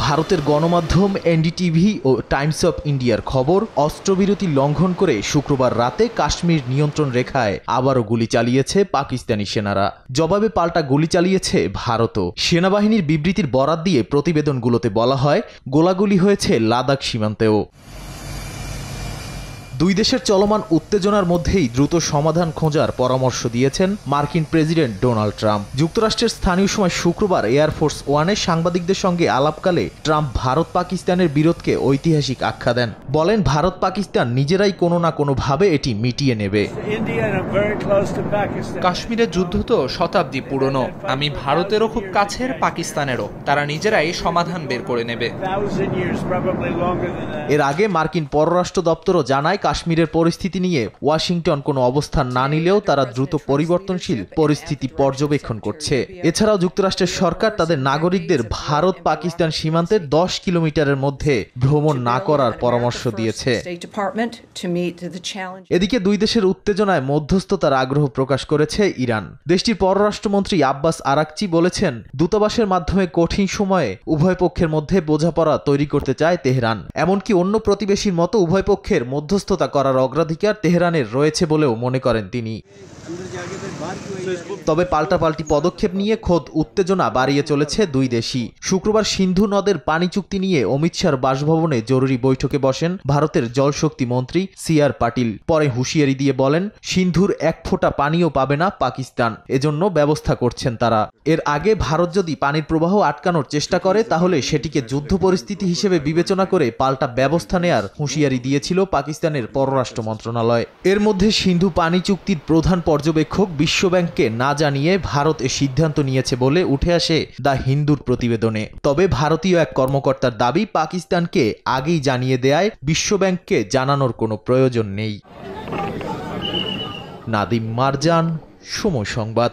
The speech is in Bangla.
ভারতের গণমাধ্যম এনডিটিভি ও টাইমস অফ ইন্ডিয়ার খবর, অস্ত্রবিরতি লঙ্ঘন করে শুক্রবার রাতে কাশ্মীর নিয়ন্ত্রণ রেখায় আবারও গুলি চালিয়েছে পাকিস্তানি সেনারা। জবাবে পাল্টা গুলি চালিয়েছে ভারতও। সেনাবাহিনীর বিবৃতির বরাত দিয়ে প্রতিবেদনগুলোতে বলা হয়, গোলাগুলি হয়েছে লাদাখ সীমান্তেও। দুই দেশের চলমান উত্তেজনার মধ্যেই দ্রুত সমাধান খোঁজার পরামর্শ দিয়েছেন মার্কিন প্রেসিডেন্ট ডোনাল্ড ট্রাম্প। যুক্তরাষ্ট্রের স্থানীয় সময় শুক্রবার এয়ারফোর্স ওয়ানে সাংবাদিকদের সঙ্গে আলাপকালে ট্রাম্প ভারত পাকিস্তানের বিরোধকে ঐতিহাসিক আখ্যা দেন। বলেন, ভারত পাকিস্তান নিজেরাই কোনো না কোনোভাবে এটি মিটিয়ে নেবে। কাশ্মীরের যুদ্ধ তো শতাব্দী পুরনো। আমি ভারতেরও খুব কাছের, পাকিস্তানেরও। তারা নিজেরাই সমাধান বের করে নেবে। এর আগে মার্কিন পররাষ্ট্র দপ্তরও জানায়, কাশ্মীরের পরিস্থিতি নিয়ে ওয়াশিংটন কোনো অবস্থান না নিলেও তারা দ্রুত পরিবর্তনশীল পরিস্থিতি পর্যবেক্ষণ করছে। এছাড়াও যুক্তরাষ্ট্রের সরকার তাদের নাগরিকদের ভারত পাকিস্তান সীমান্তের 10 কিলোমিটারের মধ্যে ভ্রমণ না করার পরামর্শ দিয়েছে। এদিকে দুই দেশের উত্তেজনায় মধ্যস্থতার আগ্রহ প্রকাশ করেছে ইরান। দেশটির পররাষ্ট্রমন্ত্রী আব্বাস আরাকচি বলেছেন, দূতাবাসের মাধ্যমে কঠিন সময়ে উভয় পক্ষের মধ্যে বোঝাপড়া তৈরি করতে চায় তেহরান। এমনকি অন্য প্রতিবেশীর মতো উভয় পক্ষের মধ্যস্থতা করার অগ্রাধিকার তেহরানের রয়েছে বলেও মনে করেন তিনি। তবে পাল্টাপাল্টি পদক্ষেপ নিয়ে খোদ উত্তেজনা বাড়িয়ে চলেছে দুই দেশই। শুক্রবার সিন্ধু নদের পানি চুক্তি নিয়ে অমিত শাহর বাসভবনে জরুরি বৈঠকে বসেন ভারতের জলশক্তি মন্ত্রী সি.আর. পাটিল। পরে হুঁশিয়ারি দিয়ে বলেন, সিন্ধুর এক ফোঁটা পানিও পাবে না পাকিস্তান, এজন্য ব্যবস্থা করছেন তারা। এর আগে ভারত যদি পানির প্রবাহ আটকানোর চেষ্টা করে, তাহলে সেটিকে যুদ্ধ পরিস্থিতি হিসেবে বিবেচনা করে পাল্টা ব্যবস্থা নেয়ার হুঁশিয়ারি দিয়েছিল পাকিস্তানের পররাষ্ট্র মন্ত্রণালয়। এর মধ্যে সিন্ধু পানি চুক্তির প্রধান পর্যবেক্ষক বিশ্বব্যাংককে না জানিয়ে ভারত এ সিদ্ধান্ত নিয়েছে বলে উঠে আসে দ্য হিন্দুর প্রতিবেদনে। তবে ভারতীয় এক কর্মকর্তার দাবি, পাকিস্তানকে আগেই জানিয়ে দেয়ায় বিশ্বব্যাংককে জানানোর কোনো প্রয়োজন নেই। নাদিম মারজান, সময় সংবাদ।